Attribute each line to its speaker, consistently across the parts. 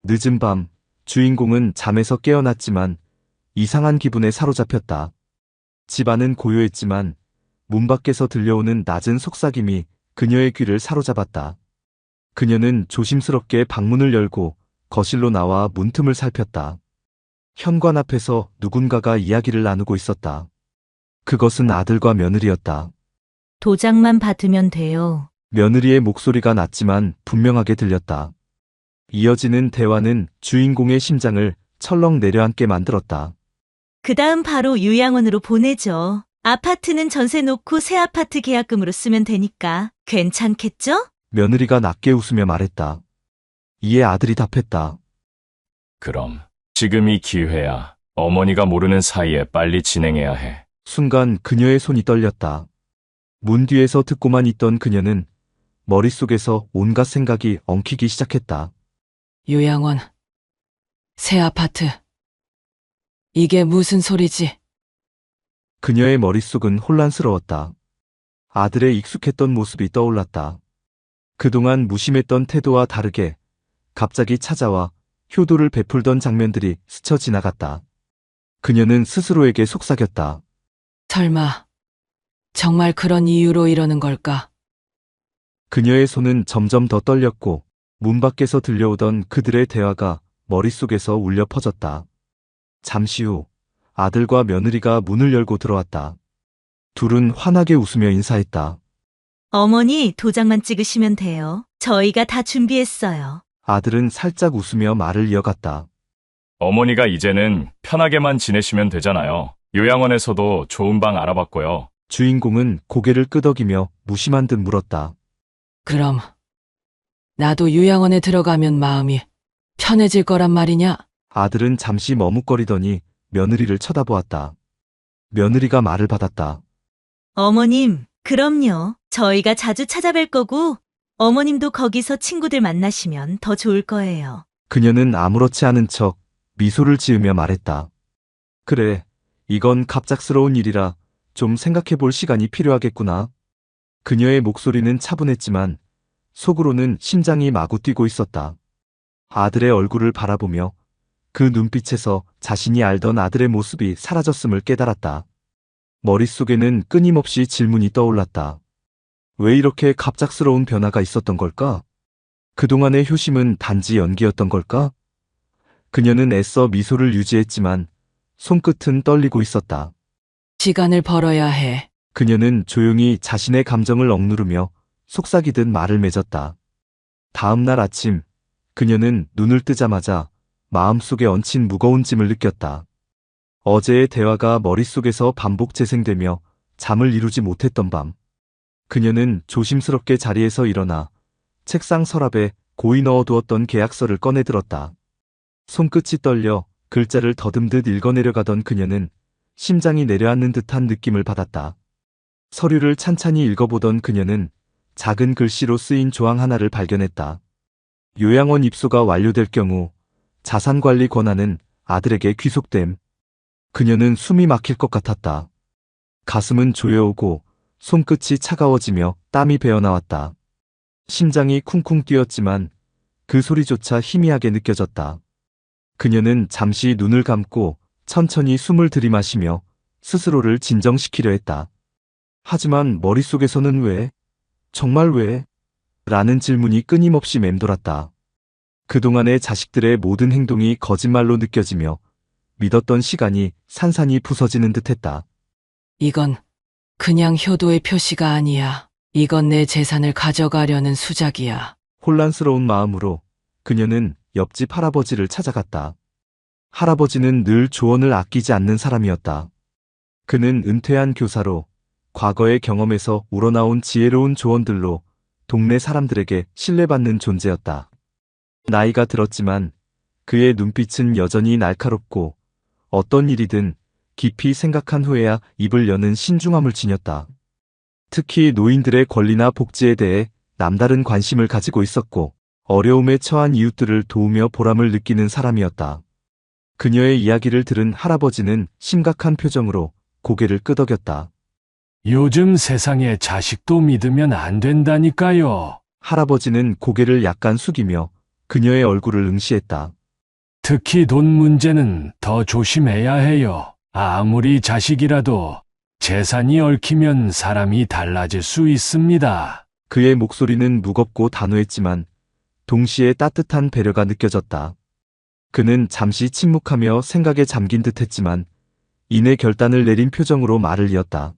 Speaker 1: 늦은 밤, 주인공은 잠에서 깨어났지만 이상한 기분에 사로잡혔다. 집안은 고요했지만 문 밖에서 들려오는 낮은 속삭임이 그녀의 귀를 사로잡았다. 그녀는 조심스럽게 방문을 열고 거실로 나와 문틈을 살폈다. 현관 앞에서 누군가가 이야기를 나누고 있었다. 그것은 아들과 며느리였다.
Speaker 2: 도장만 받으면 돼요.
Speaker 1: 며느리의 목소리가 낮지만 분명하게 들렸다. 이어지는 대화는 주인공의 심장을 철렁 내려앉게 만들었다.
Speaker 2: 그 다음 바로 요양원으로 보내죠. 아파트는 전세 놓고 새 아파트 계약금으로 쓰면 되니까 괜찮겠죠?
Speaker 1: 며느리가 낮게 웃으며 말했다. 이에 아들이 답했다.
Speaker 3: 그럼 지금이 기회야. 어머니가 모르는 사이에 빨리 진행해야 해.
Speaker 1: 순간 그녀의 손이 떨렸다. 문 뒤에서 듣고만 있던 그녀는 머릿속에서 온갖 생각이 엉키기 시작했다.
Speaker 4: 요양원, 새 아파트. 이게 무슨 소리지?
Speaker 1: 그녀의 머릿속은 혼란스러웠다. 아들의 익숙했던 모습이 떠올랐다. 그동안 무심했던 태도와 다르게 갑자기 찾아와 효도를 베풀던 장면들이 스쳐 지나갔다. 그녀는 스스로에게 속삭였다.
Speaker 4: 설마, 정말 그런 이유로 이러는 걸까?
Speaker 1: 그녀의 손은 점점 더 떨렸고 문 밖에서 들려오던 그들의 대화가 머릿속에서 울려 퍼졌다. 잠시 후 아들과 며느리가 문을 열고 들어왔다. 둘은 환하게 웃으며 인사했다.
Speaker 2: 어머니 도장만 찍으시면 돼요. 저희가 다 준비했어요.
Speaker 1: 아들은 살짝 웃으며 말을 이어갔다.
Speaker 3: 어머니가 이제는 편하게만 지내시면 되잖아요. 요양원에서도 좋은 방 알아봤고요.
Speaker 1: 주인공은 고개를 끄덕이며 무심한 듯 물었다.
Speaker 4: 그럼, 나도 요양원에 들어가면 마음이 편해질 거란 말이냐?
Speaker 1: 아들은 잠시 머뭇거리더니 며느리를 쳐다보았다. 며느리가 말을 받았다.
Speaker 2: 어머님, 그럼요. 저희가 자주 찾아뵐 거고 어머님도 거기서 친구들 만나시면 더 좋을 거예요.
Speaker 1: 그녀는 아무렇지 않은 척 미소를 지으며 말했다. 그래, 이건 갑작스러운 일이라 좀 생각해 볼 시간이 필요하겠구나. 그녀의 목소리는 차분했지만 속으로는 심장이 마구 뛰고 있었다. 아들의 얼굴을 바라보며 그 눈빛에서 자신이 알던 아들의 모습이 사라졌음을 깨달았다. 머릿속에는 끊임없이 질문이 떠올랐다. 왜 이렇게 갑작스러운 변화가 있었던 걸까? 그동안의 효심은 단지 연기였던 걸까? 그녀는 애써 미소를 유지했지만 손끝은 떨리고 있었다.
Speaker 4: 시간을 벌어야 해.
Speaker 1: 그녀는 조용히 자신의 감정을 억누르며 속삭이듯 말을 맺었다. 다음 날 아침, 그녀는 눈을 뜨자마자 마음속에 얹힌 무거운 짐을 느꼈다. 어제의 대화가 머릿속에서 반복 재생되며 잠을 이루지 못했던 밤. 그녀는 조심스럽게 자리에서 일어나 책상 서랍에 고이 넣어두었던 계약서를 꺼내들었다. 손끝이 떨려 글자를 더듬듯 읽어내려가던 그녀는 심장이 내려앉는 듯한 느낌을 받았다. 서류를 찬찬히 읽어보던 그녀는 작은 글씨로 쓰인 조항 하나를 발견했다. 요양원 입소가 완료될 경우 자산관리 권한은 아들에게 귀속됨. 그녀는 숨이 막힐 것 같았다. 가슴은 조여오고 손끝이 차가워지며 땀이 배어나왔다. 심장이 쿵쿵 뛰었지만 그 소리조차 희미하게 느껴졌다. 그녀는 잠시 눈을 감고 천천히 숨을 들이마시며 스스로를 진정시키려 했다. 하지만 머릿속에서는 왜? 정말 왜? 라는 질문이 끊임없이 맴돌았다. 그동안의 자식들의 모든 행동이 거짓말로 느껴지며 믿었던 시간이 산산이 부서지는 듯했다.
Speaker 4: 이건 그냥 효도의 표시가 아니야. 이건 내 재산을 가져가려는 수작이야.
Speaker 1: 혼란스러운 마음으로 그녀는 옆집 할아버지를 찾아갔다. 할아버지는 늘 조언을 아끼지 않는 사람이었다. 그는 은퇴한 교사로 과거의 경험에서 우러나온 지혜로운 조언들로 동네 사람들에게 신뢰받는 존재였다. 나이가 들었지만 그의 눈빛은 여전히 날카롭고 어떤 일이든 깊이 생각한 후에야 입을 여는 신중함을 지녔다. 특히 노인들의 권리나 복지에 대해 남다른 관심을 가지고 있었고 어려움에 처한 이웃들을 도우며 보람을 느끼는 사람이었다. 그녀의 이야기를 들은 할아버지는 심각한 표정으로 고개를 끄덕였다.
Speaker 5: 요즘 세상에 자식도 믿으면 안 된다니까요.
Speaker 1: 할아버지는 고개를 약간 숙이며 그녀의 얼굴을 응시했다.
Speaker 5: 특히 돈 문제는 더 조심해야 해요. 아무리 자식이라도 재산이 얽히면 사람이 달라질 수 있습니다.
Speaker 1: 그의 목소리는 무겁고 단호했지만 동시에 따뜻한 배려가 느껴졌다. 그는 잠시 침묵하며 생각에 잠긴 듯했지만 이내 결단을 내린 표정으로 말을 이었다.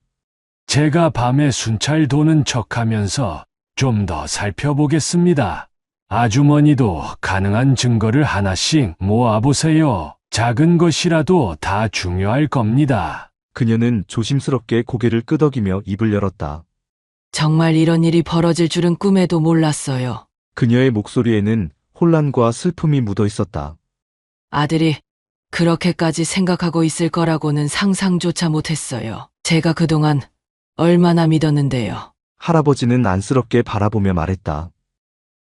Speaker 5: 제가 밤에 순찰 도는 척하면서 좀 더 살펴보겠습니다. 아주머니도 가능한 증거를 하나씩 모아보세요. 작은 것이라도 다 중요할 겁니다.
Speaker 1: 그녀는 조심스럽게 고개를 끄덕이며 입을 열었다.
Speaker 4: 정말 이런 일이 벌어질 줄은 꿈에도 몰랐어요.
Speaker 1: 그녀의 목소리에는 혼란과 슬픔이 묻어 있었다.
Speaker 4: 아들이 그렇게까지 생각하고 있을 거라고는 상상조차 못했어요. 제가 그동안 얼마나 믿었는데요.
Speaker 1: 할아버지는 안쓰럽게 바라보며 말했다.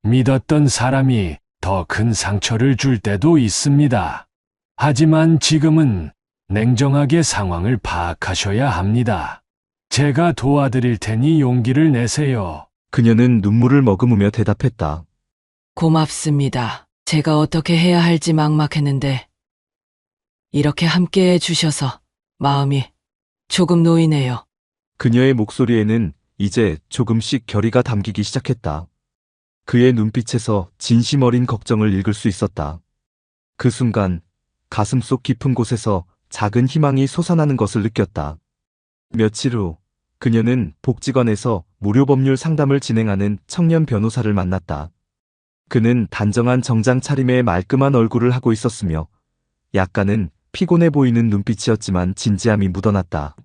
Speaker 5: 믿었던 사람이 더 큰 상처를 줄 때도 있습니다. 하지만 지금은 냉정하게 상황을 파악하셔야 합니다. 제가 도와드릴 테니 용기를 내세요.
Speaker 1: 그녀는 눈물을 머금으며 대답했다.
Speaker 4: 고맙습니다. 제가 어떻게 해야 할지 막막했는데 이렇게 함께해 주셔서 마음이 조금 놓이네요.
Speaker 1: 그녀의 목소리에는 이제 조금씩 결의가 담기기 시작했다. 그의 눈빛에서 진심 어린 걱정을 읽을 수 있었다. 그 순간 가슴속 깊은 곳에서 작은 희망이 솟아나는 것을 느꼈다. 며칠 후 그녀는 복지관에서 무료 법률 상담을 진행하는 청년 변호사를 만났다. 그는 단정한 정장 차림에 말끔한 얼굴을 하고 있었으며 약간은 피곤해 보이는 눈빛이었지만 진지함이 묻어났다.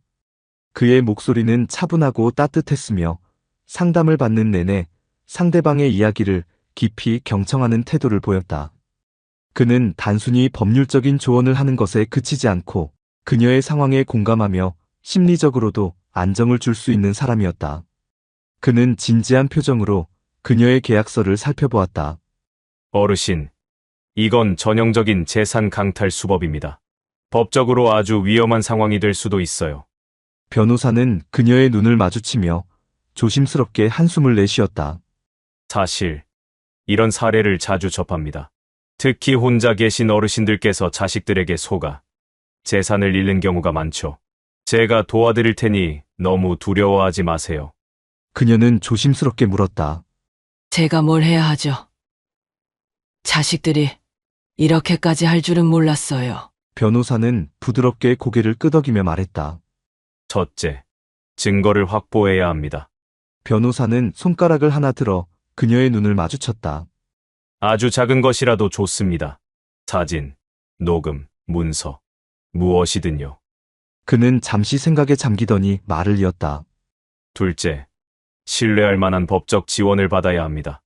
Speaker 1: 그의 목소리는 차분하고 따뜻했으며 상담을 받는 내내 상대방의 이야기를 깊이 경청하는 태도를 보였다. 그는 단순히 법률적인 조언을 하는 것에 그치지 않고 그녀의 상황에 공감하며 심리적으로도 안정을 줄 수 있는 사람이었다. 그는 진지한 표정으로 그녀의 계약서를 살펴보았다.
Speaker 6: 어르신, 이건 전형적인 재산 강탈 수법입니다. 법적으로 아주 위험한 상황이 될 수도 있어요.
Speaker 1: 변호사는 그녀의 눈을 마주치며 조심스럽게 한숨을 내쉬었다.
Speaker 6: 사실, 이런 사례를 자주 접합니다. 특히 혼자 계신 어르신들께서 자식들에게 속아 재산을 잃는 경우가 많죠. 제가 도와드릴 테니 너무 두려워하지 마세요.
Speaker 1: 그녀는 조심스럽게 물었다.
Speaker 4: 제가 뭘 해야 하죠? 자식들이 이렇게까지 할 줄은 몰랐어요.
Speaker 1: 변호사는 부드럽게 고개를 끄덕이며 말했다.
Speaker 6: 첫째, 증거를 확보해야 합니다.
Speaker 1: 변호사는 손가락을 하나 들어 그녀의 눈을 마주쳤다.
Speaker 6: 아주 작은 것이라도 좋습니다. 사진, 녹음, 문서, 무엇이든요.
Speaker 1: 그는 잠시 생각에 잠기더니 말을 이었다.
Speaker 6: 둘째, 신뢰할 만한 법적 지원을 받아야 합니다.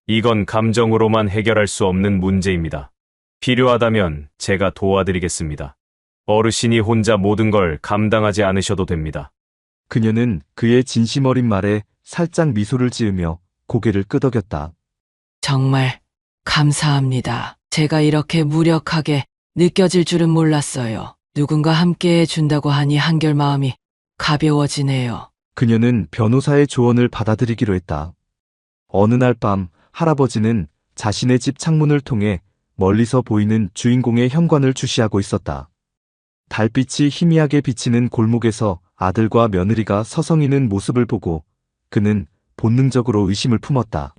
Speaker 6: 이건 감정으로만 해결할 수 없는 문제입니다. 필요하다면 제가 도와드리겠습니다. 어르신이 혼자 모든 걸 감당하지 않으셔도 됩니다.
Speaker 1: 그녀는 그의 진심 어린 말에 살짝 미소를 지으며 고개를 끄덕였다.
Speaker 4: 정말 감사합니다. 제가 이렇게 무력하게 느껴질 줄은 몰랐어요. 누군가 함께해 준다고 하니 한결 마음이 가벼워지네요.
Speaker 1: 그녀는 변호사의 조언을 받아들이기로 했다. 어느 날 밤 할아버지는 자신의 집 창문을 통해 멀리서 보이는 주인공의 현관을 주시하고 있었다. 달빛이 희미하게 비치는 골목에서 아들과 며느리가 서성이는 모습을 보고 그는 본능적으로 의심을 품었다.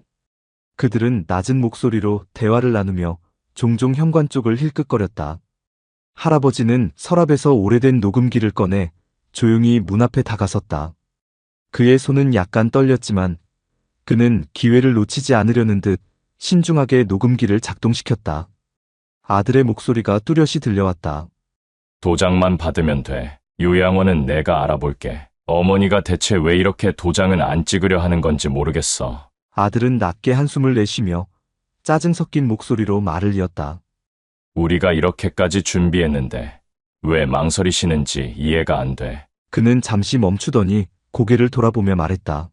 Speaker 1: 그들은 낮은 목소리로 대화를 나누며 종종 현관 쪽을 힐끗거렸다. 할아버지는 서랍에서 오래된 녹음기를 꺼내 조용히 문 앞에 다가섰다. 그의 손은 약간 떨렸지만 그는 기회를 놓치지 않으려는 듯 신중하게 녹음기를 작동시켰다. 아들의 목소리가 뚜렷이 들려왔다.
Speaker 3: 도장만 받으면 돼. 요양원은 내가 알아볼게. 어머니가 대체 왜 이렇게 도장을 안 찍으려 하는 건지 모르겠어.
Speaker 1: 아들은 낮게 한숨을 내쉬며 짜증 섞인 목소리로 말을 이었다.
Speaker 3: 우리가 이렇게까지 준비했는데 왜 망설이시는지 이해가 안 돼.
Speaker 1: 그는 잠시 멈추더니 고개를 돌아보며 말했다.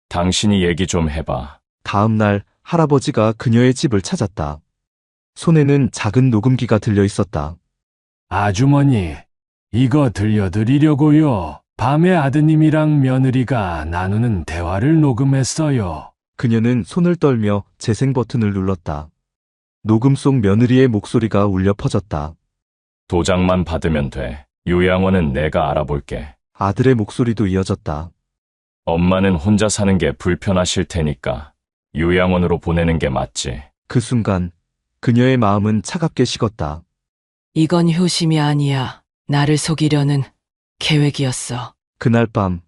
Speaker 3: 당신이 얘기 좀 해봐.
Speaker 1: 다음 날 할아버지가 그녀의 집을 찾았다. 손에는 작은 녹음기가 들려 있었다.
Speaker 5: 아주머니, 이거 들려드리려고요. 밤에 아드님이랑 며느리가 나누는 대화를 녹음했어요.
Speaker 1: 그녀는 손을 떨며 재생 버튼을 눌렀다. 녹음 속 며느리의 목소리가 울려 퍼졌다.
Speaker 3: 도장만 받으면 돼. 요양원은 내가 알아볼게.
Speaker 1: 아들의 목소리도 이어졌다.
Speaker 3: 엄마는 혼자 사는 게 불편하실 테니까 요양원으로 보내는 게 맞지.
Speaker 1: 그 순간 그녀의 마음은 차갑게 식었다.
Speaker 4: 이건 효심이 아니야. 나를 속이려는 계획이었어.
Speaker 1: 그날 밤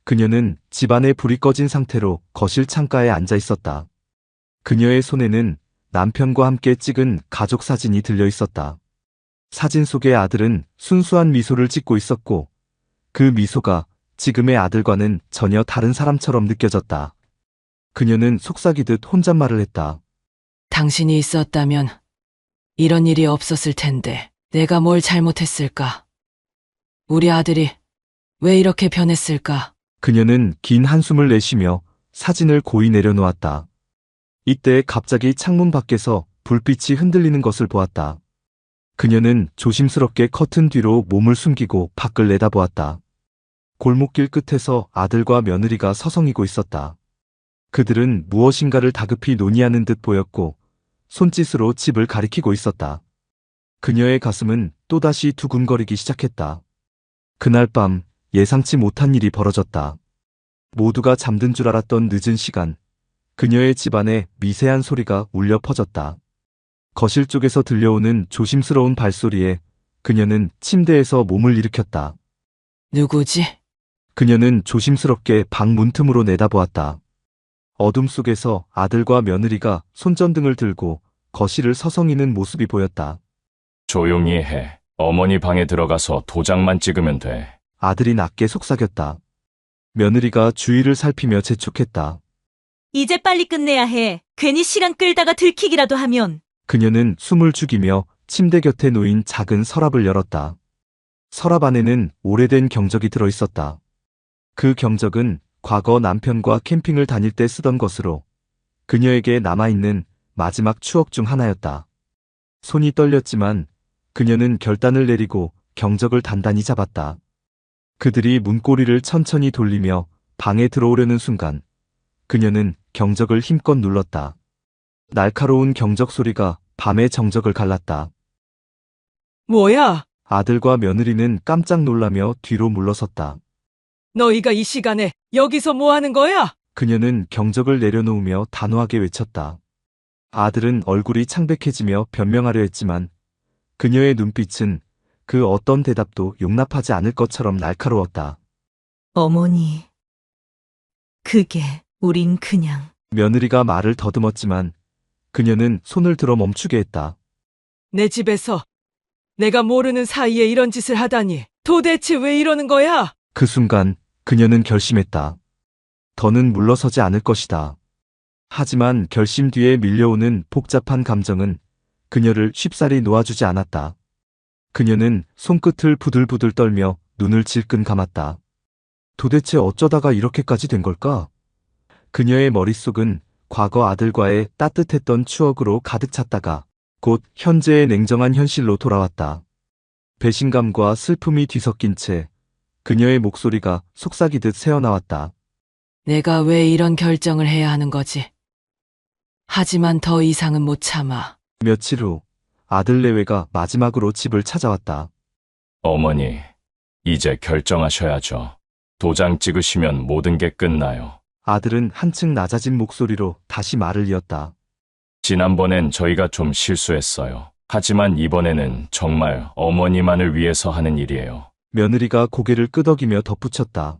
Speaker 1: 그녀는 집안에 불이 꺼진 상태로 거실 창가에 앉아 있었다. 그녀의 손에는 남편과 함께 찍은 가족 사진이 들려 있었다. 사진 속의 아들은 순수한 미소를 짓고 있었고 그 미소가 지금의 아들과는 전혀 다른 사람처럼 느껴졌다. 그녀는 속삭이듯 혼잣말을 했다.
Speaker 4: 당신이 있었다면 이런 일이 없었을 텐데 내가 뭘 잘못했을까? 우리 아들이 왜 이렇게 변했을까?
Speaker 1: 그녀는 긴 한숨을 내쉬며 사진을 고이 내려놓았다. 이때 갑자기 창문 밖에서 불빛이 흔들리는 것을 보았다. 그녀는 조심스럽게 커튼 뒤로 몸을 숨기고 밖을 내다보았다. 골목길 끝에서 아들과 며느리가 서성이고 있었다. 그들은 무엇인가를 다급히 논의하는 듯 보였고 손짓으로 집을 가리키고 있었다. 그녀의 가슴은 또다시 두근거리기 시작했다. 그날 밤 예상치 못한 일이 벌어졌다. 모두가 잠든 줄 알았던 늦은 시간, 그녀의 집안에 미세한 소리가 울려 퍼졌다. 거실 쪽에서 들려오는 조심스러운 발소리에 그녀는 침대에서 몸을 일으켰다.
Speaker 4: 누구지?
Speaker 1: 그녀는 조심스럽게 방 문틈으로 내다보았다. 어둠 속에서 아들과 며느리가 손전등을 들고 거실을 서성이는 모습이 보였다.
Speaker 3: 조용히 해. 어머니 방에 들어가서 도장만 찍으면 돼.
Speaker 1: 아들이 낮게 속삭였다. 며느리가 주위를 살피며 재촉했다.
Speaker 2: 이제 빨리 끝내야 해. 괜히 시간 끌다가 들키기라도 하면.
Speaker 1: 그녀는 숨을 죽이며 침대 곁에 놓인 작은 서랍을 열었다. 서랍 안에는 오래된 경적이 들어 있었다. 그 경적은 과거 남편과 캠핑을 다닐 때 쓰던 것으로 그녀에게 남아있는 마지막 추억 중 하나였다. 손이 떨렸지만 그녀는 결단을 내리고 경적을 단단히 잡았다. 그들이 문고리를 천천히 돌리며 방에 들어오려는 순간 그녀는 경적을 힘껏 눌렀다. 날카로운 경적 소리가 밤의 정적을 갈랐다.
Speaker 4: 뭐야?
Speaker 1: 아들과 며느리는 깜짝 놀라며 뒤로 물러섰다.
Speaker 4: 너희가 이 시간에 여기서 뭐 하는 거야?
Speaker 1: 그녀는 경적을 내려놓으며 단호하게 외쳤다. 아들은 얼굴이 창백해지며 변명하려 했지만 그녀의 눈빛은 그 어떤 대답도 용납하지 않을 것처럼 날카로웠다.
Speaker 2: 어머니. 그게 우린 그냥.
Speaker 1: 며느리가 말을 더듬었지만 그녀는 손을 들어 멈추게 했다.
Speaker 4: 내 집에서 내가 모르는 사이에 이런 짓을 하다니. 도대체 왜 이러는 거야?
Speaker 1: 그 순간 그녀는 결심했다. 더는 물러서지 않을 것이다. 하지만 결심 뒤에 밀려오는 복잡한 감정은 그녀를 쉽사리 놓아주지 않았다. 그녀는 손끝을 부들부들 떨며 눈을 질끈 감았다. 도대체 어쩌다가 이렇게까지 된 걸까? 그녀의 머릿속은 과거 아들과의 따뜻했던 추억으로 가득 찼다가 곧 현재의 냉정한 현실로 돌아왔다. 배신감과 슬픔이 뒤섞인 채 그녀의 목소리가 속삭이듯 새어나왔다.
Speaker 4: 내가 왜 이런 결정을 해야 하는 거지? 하지만 더 이상은 못 참아.
Speaker 1: 며칠 후 아들 내외가 마지막으로 집을 찾아왔다.
Speaker 3: 어머니, 이제 결정하셔야죠. 도장 찍으시면 모든 게 끝나요.
Speaker 1: 아들은 한층 낮아진 목소리로 다시 말을 이었다.
Speaker 3: 지난번엔 저희가 좀 실수했어요. 하지만 이번에는 정말 어머니만을 위해서 하는 일이에요.
Speaker 1: 며느리가 고개를 끄덕이며 덧붙였다.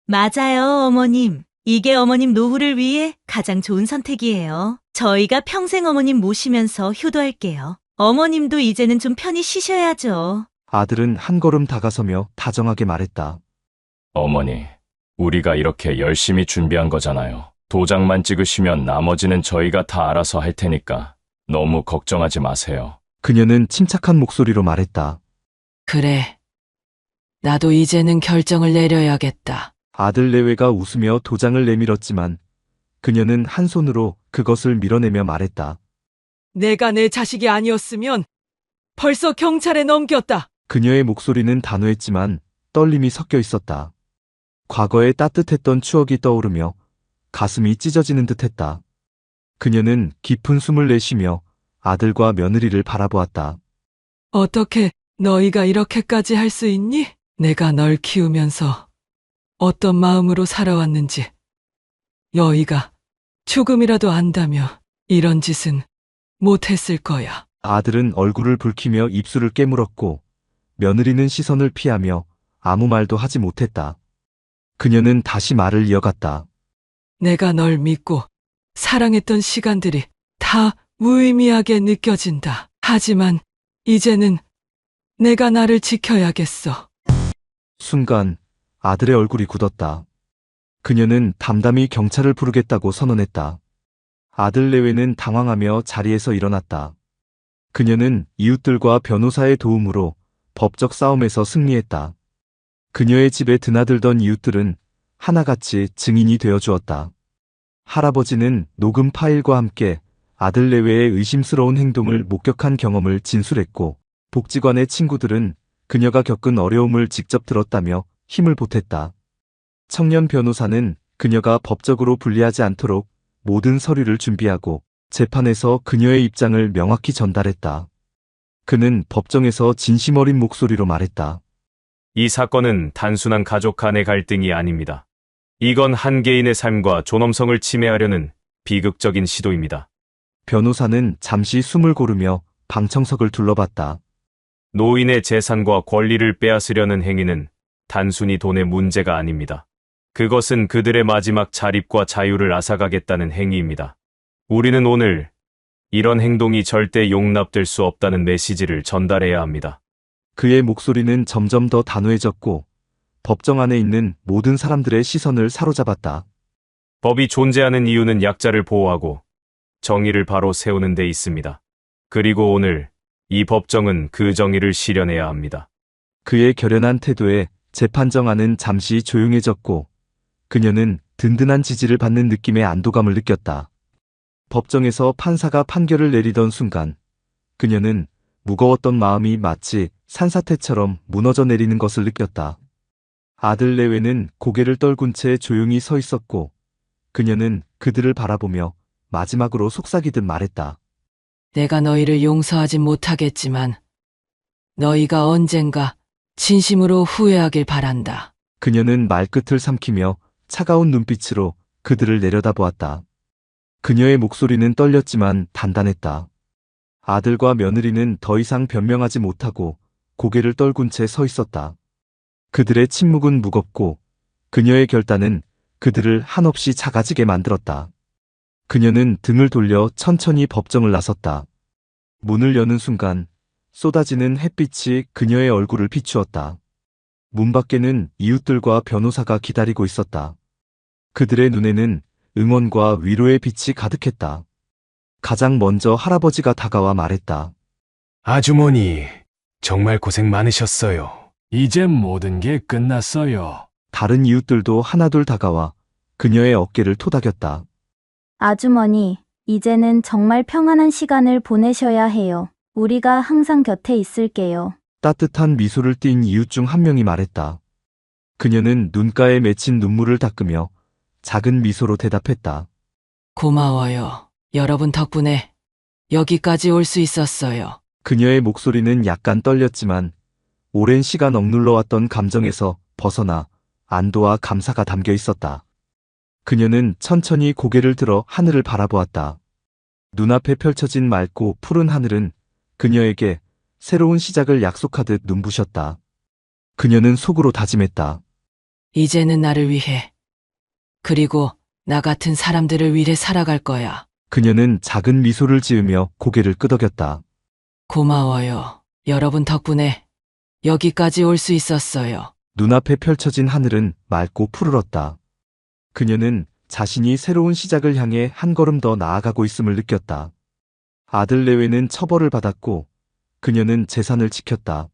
Speaker 2: 맞아요, 어머님. 이게 어머님 노후를 위해 가장 좋은 선택이에요. 저희가 평생 어머님 모시면서 효도할게요. 어머님도 이제는 좀 편히 쉬셔야죠.
Speaker 1: 아들은 한 걸음 다가서며 다정하게 말했다.
Speaker 3: 어머니, 우리가 이렇게 열심히 준비한 거잖아요. 도장만 찍으시면 나머지는 저희가 다 알아서 할 테니까 너무 걱정하지 마세요.
Speaker 1: 그녀는 침착한 목소리로 말했다.
Speaker 4: 그래. 나도 이제는 결정을 내려야겠다.
Speaker 1: 아들 내외가 웃으며 도장을 내밀었지만 그녀는 한 손으로 그것을 밀어내며 말했다.
Speaker 4: 내가 내 자식이 아니었으면 벌써 경찰에 넘겼다.
Speaker 1: 그녀의 목소리는 단호했지만 떨림이 섞여 있었다. 과거의 따뜻했던 추억이 떠오르며 가슴이 찢어지는 듯했다. 그녀는 깊은 숨을 내쉬며 아들과 며느리를 바라보았다.
Speaker 4: 어떻게 너희가 이렇게까지 할 수 있니? 내가 널 키우면서 어떤 마음으로 살아왔는지 너희가 조금이라도 안다면 이런 짓은 못했을 거야.
Speaker 1: 아들은 얼굴을 붉히며 입술을 깨물었고 며느리는 시선을 피하며 아무 말도 하지 못했다. 그녀는 다시 말을 이어갔다.
Speaker 4: 내가 널 믿고 사랑했던 시간들이 다 무의미하게 느껴진다. 하지만 이제는 내가 나를 지켜야겠어.
Speaker 1: 순간 아들의 얼굴이 굳었다. 그녀는 담담히 경찰을 부르겠다고 선언했다. 아들 내외는 당황하며 자리에서 일어났다. 그녀는 이웃들과 변호사의 도움으로 법적 싸움에서 승리했다. 그녀의 집에 드나들던 이웃들은 하나같이 증인이 되어 주었다. 할아버지는 녹음 파일과 함께 아들 내외의 의심스러운 행동을 목격한 경험을 진술했고, 복지관의 친구들은 그녀가 겪은 어려움을 직접 들었다며 힘을 보탰다. 청년 변호사는 그녀가 법적으로 불리하지 않도록 모든 서류를 준비하고 재판에서 그녀의 입장을 명확히 전달했다. 그는 법정에서 진심 어린 목소리로 말했다.
Speaker 6: 이 사건은 단순한 가족 간의 갈등이 아닙니다. 이건 한 개인의 삶과 존엄성을 침해하려는 비극적인 시도입니다.
Speaker 1: 변호사는 잠시 숨을 고르며 방청석을 둘러봤다.
Speaker 6: 노인의 재산과 권리를 빼앗으려는 행위는 단순히 돈의 문제가 아닙니다. 그것은 그들의 마지막 자립과 자유를 앗아가겠다는 행위입니다. 우리는 오늘 이런 행동이 절대 용납될 수 없다는 메시지를 전달해야 합니다.
Speaker 1: 그의 목소리는 점점 더 단호해졌고 법정 안에 있는 모든 사람들의 시선을 사로잡았다.
Speaker 6: 법이 존재하는 이유는 약자를 보호하고 정의를 바로 세우는 데 있습니다. 그리고 오늘 이 법정은 그 정의를 실현해야 합니다.
Speaker 1: 그의 결연한 태도에 재판정안은 잠시 조용해졌고 그녀는 든든한 지지를 받는 느낌의 안도감을 느꼈다. 법정에서 판사가 판결을 내리던 순간 그녀는 무거웠던 마음이 마치 산사태처럼 무너져 내리는 것을 느꼈다. 아들 내외는 고개를 떨군 채 조용히 서 있었고 그녀는 그들을 바라보며 마지막으로 속삭이듯 말했다.
Speaker 4: 내가 너희를 용서하진 못하겠지만 너희가 언젠가 진심으로 후회하길 바란다.
Speaker 1: 그녀는 말끝을 삼키며 차가운 눈빛으로 그들을 내려다보았다. 그녀의 목소리는 떨렸지만 단단했다. 아들과 며느리는 더 이상 변명하지 못하고 고개를 떨군 채 서 있었다. 그들의 침묵은 무겁고 그녀의 결단은 그들을 한없이 작아지게 만들었다. 그녀는 등을 돌려 천천히 법정을 나섰다. 문을 여는 순간 쏟아지는 햇빛이 그녀의 얼굴을 비추었다. 문 밖에는 이웃들과 변호사가 기다리고 있었다. 그들의 눈에는 응원과 위로의 빛이 가득했다. 가장 먼저 할아버지가 다가와 말했다.
Speaker 5: 아주머니, 정말 고생 많으셨어요. 이제 모든 게 끝났어요.
Speaker 1: 다른 이웃들도 하나둘 다가와 그녀의 어깨를 토닥였다.
Speaker 7: 아주머니, 이제는 정말 평안한 시간을 보내셔야 해요. 우리가 항상 곁에 있을게요.
Speaker 1: 따뜻한 미소를 띤 이웃 중 한 명이 말했다. 그녀는 눈가에 맺힌 눈물을 닦으며 작은 미소로 대답했다.
Speaker 4: 고마워요. 여러분 덕분에 여기까지 올 수 있었어요.
Speaker 1: 그녀의 목소리는 약간 떨렸지만 오랜 시간 억눌러왔던 감정에서 벗어나 안도와 감사가 담겨 있었다. 그녀는 천천히 고개를 들어 하늘을 바라보았다. 눈앞에 펼쳐진 맑고 푸른 하늘은 그녀에게 새로운 시작을 약속하듯 눈부셨다. 그녀는 속으로 다짐했다.
Speaker 4: 이제는 나를 위해 그리고 나 같은 사람들을 위해 살아갈 거야.
Speaker 1: 그녀는 작은 미소를 지으며 고개를 끄덕였다.
Speaker 4: 고마워요. 여러분 덕분에 여기까지 올 수 있었어요.
Speaker 1: 눈앞에 펼쳐진 하늘은 맑고 푸르렀다. 그녀는 자신이 새로운 시작을 향해 한 걸음 더 나아가고 있음을 느꼈다. 아들 내외는 처벌을 받았고 그녀는 재산을 지켰다.